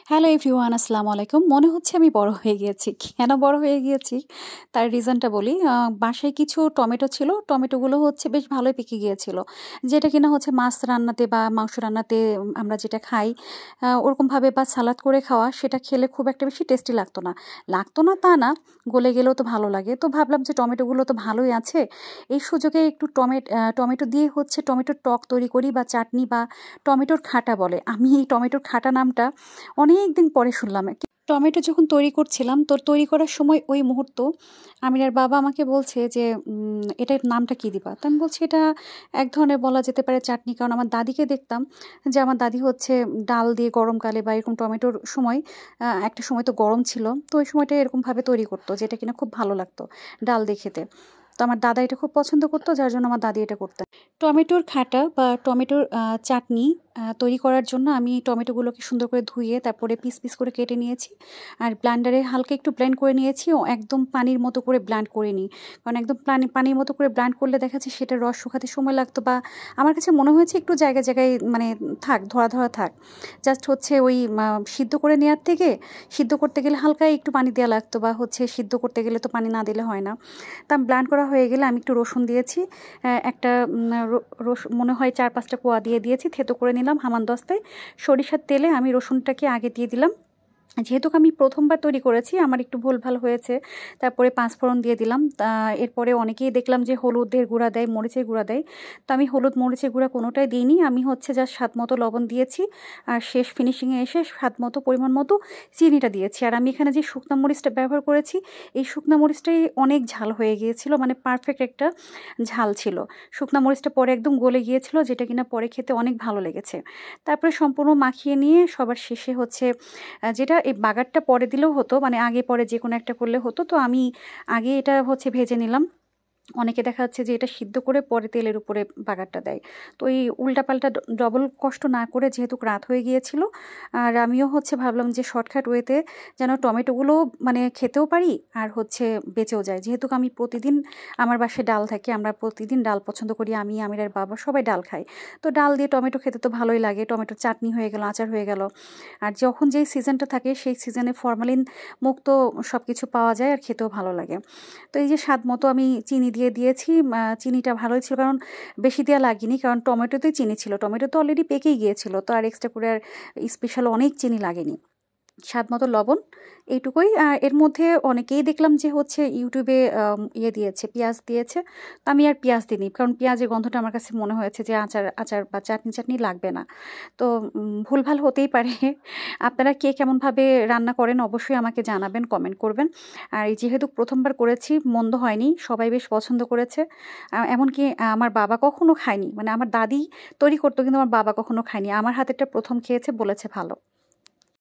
Hello everyone, আসসালামু আলাইকুম। মনে হচ্ছে আমি বড় হয়ে গিয়েছি। কেন বড় হয়ে গিয়েছি তার রিজনটা বলি। বাসায় কিছু টমেটো ছিল। টমেটোগুলো হচ্ছে বেশ ভালোই পেকে গিয়েছিল। যেটা কিনা হচ্ছে মাছ রান্নাতে বা মাংস রান্নাতে আমরা যেটা খাই ওরকমভাবে বা সালাদ করে খাওয়া সেটা খেলে খুব একটা বেশি টেস্টি লাগতো না। লাগতো না তা না, গলে গেলেও তো ভালো লাগে। তো ভাবলাম যে টমেটোগুলো তো ভালোই আছে। এই সুযোগে একটু টমেটো দিয়ে হচ্ছে টমেটোর টক তৈরি করি বা চাটনি বা টমেটোর খাঁটা বলে। আমি এই টমেটোর খাঁটা নামটা অনেকদিন পরে শুনলাম। টমেটো যখন তৈরি করছিলাম, তো তৈরি করার সময় ওই মুহূর্ত আমিরার বাবা আমাকে বলছে যে, "এটার নামটা কী দিবা?" তো আমি বলছি, "এটা এক ধরনের বলা যেতে পারে চাটনি।" কারণ আমার দাদিকে দেখতাম যে আমার দাদি হচ্ছে ডাল দিয়ে গরমকালে বা এরকম টমেটোর সময় একটা সময় তো গরম ছিল। তো ওই সময়টা এরকমভাবে তৈরি করতো যেটা কিনা খুব ভালো লাগতো ডাল দিয়ে খেতে। তো আমার দাদা এটা খুব পছন্দ করতো, যার জন্য আমার দাদি এটা করতেন। টমেটোর খাঁটা বা টমেটোর চাটনি তৈরি করার জন্য আমি টমেটোগুলোকে সুন্দর করে ধুয়ে তারপরে পিস পিস করে কেটে নিয়েছি। আর ব্লেন্ডারে হালকা একটু ব্লেন্ড করে নিয়েছি। ও একদম পানির মতো করে ব্লেন্ড করিনি। কারণ একদম পানির মতো করে ব্লেন্ড করলে দেখা যাচ্ছে সেটার রস শুকাতে সময় লাগতো, বা আমার কাছে মনে হয়েছে একটু জায়গায় জায়গায় মানে থাক, ধরা ধরা থাক। জাস্ট হচ্ছে ওই সিদ্ধ করে নেওয়ার থেকে সিদ্ধ করতে গেলে হালকা একটু পানি দেওয়া লাগতো, বা হচ্ছে সিদ্ধ করতে গেলে তো পানি না দিলে হয় না। তা ব্লেন্ড করা হয়ে গেলে আমি একটু রসুন দিয়েছি। একটা মনে হয় ৪-৫টা কোয়া দিয়ে দিয়েছি, থেতো করে নিলাম হামানদস্তায়। সরিষার তেলে আমি রসুনটাকে আগে দিয়ে দিলাম। যেহেতু আমি প্রথমবার তৈরি করেছি, আমার একটু ভুলভাল হয়েছে। তারপরে পাঁচফোড়ন দিয়ে দিলাম। এরপরে অনেকেই দেখলাম যে হলুদের গুঁড়া দেয়, মরিচের গুঁড়া দেয়। তো আমি হলুদ, মরিচের গুঁড়া কোনোটাই দিইনি। আমি হচ্ছে জাস্ট স্বাদমতো লবণ দিয়েছি। আর শেষ ফিনিশিংয়ে এসে স্বাদমতো পরিমাণ মতো চিনিটা দিয়েছি। আর আমি এখানে যে শুকনা মরিচটা ব্যবহার করেছি, এই শুকনা মরিচটাই অনেক ঝাল হয়ে গিয়েছিল, মানে পারফেক্ট একটা ঝাল ছিল। শুকনা মরিচটা পরে একদম গলে গিয়েছিল, যেটা কিনা পরে খেতে অনেক ভালো লেগেছে। তারপরে সম্পূর্ণ মাখিয়ে নিয়ে সবার শেষে হচ্ছে যেটা এই বাগারটা পরে দিলেও হতো, মানে আগে পরে যেকোনো একটা করলে হতো। তো আমি আগে এটা হচ্ছে ভেজে নিলাম। অনেকে দেখা যাচ্ছে যে এটা সিদ্ধ করে পরে তেলের উপরে বাগারটা দেয়। তো এই উল্টাপাল্টা ডবল কষ্ট না করে, যেহেতু রাত হয়ে গিয়েছিল, আর আমিও হচ্ছে ভাবলাম যে শর্টকাট ওয়েতে যেন টমেটোগুলো মানে খেতেও পারি আর হচ্ছে বেঁচেও যায়। যেহেতু আমি প্রতিদিন আমার বাসায় ডাল থাকে, আমরা প্রতিদিন ডাল পছন্দ করি, আমি আমিরার বাবা সবাই ডাল খাই। তো ডাল দিয়ে টমেটো খেতে তো ভালোই লাগে। টমেটোর চাটনি হয়ে গেল, আচার হয়ে গেল। আর যখন যেই সিজনটা থাকে সেই সিজনে ফরমালিন মুক্ত সব কিছু পাওয়া যায় আর খেতেও ভালো লাগে। তো এই যে স্বাদ মতো আমি চিনি দিয়ে দিয়েছি। চিনিটা ভালোই ছিল, কারণ বেশি দেওয়া লাগেনি, কারণ টমেটোতেই চিনি ছিল। টমেটো তো অলরেডি পেকেই গিয়েছিল, তো আর এক্সট্রা করে আর স্পেশাল অনেক চিনি লাগেনি। স্বাদ মতো লবণ, এইটুকুই। আর এর মধ্যে অনেকেই দেখলাম যে হচ্ছে ইউটিউবে ইয়ে দিয়েছে, পেঁয়াজ দিয়েছে। তো আমি আর পেঁয়াজ দিইনি, কারণ পেঁয়াজের গন্ধটা আমার কাছে মনে হয়েছে যে আচার আচার বা চাটনি চাটনি লাগবে না। তো ভুলভাল হতেই পারে। আপনারা কে কেমনভাবে রান্না করেন অবশ্যই আমাকে জানাবেন, কমেন্ট করবেন। আর এই যেহেতু প্রথমবার করেছি, মন্দ হয়নি, সবাই বেশ পছন্দ করেছে। এমনকি আমার বাবা কখনো খায়নি, মানে আমার দাদি তৈরি করতো কিন্তু আমার বাবা কখনো খায়নি। আমার হাতেরটা প্রথম খেয়েছে, বলেছে ভালো।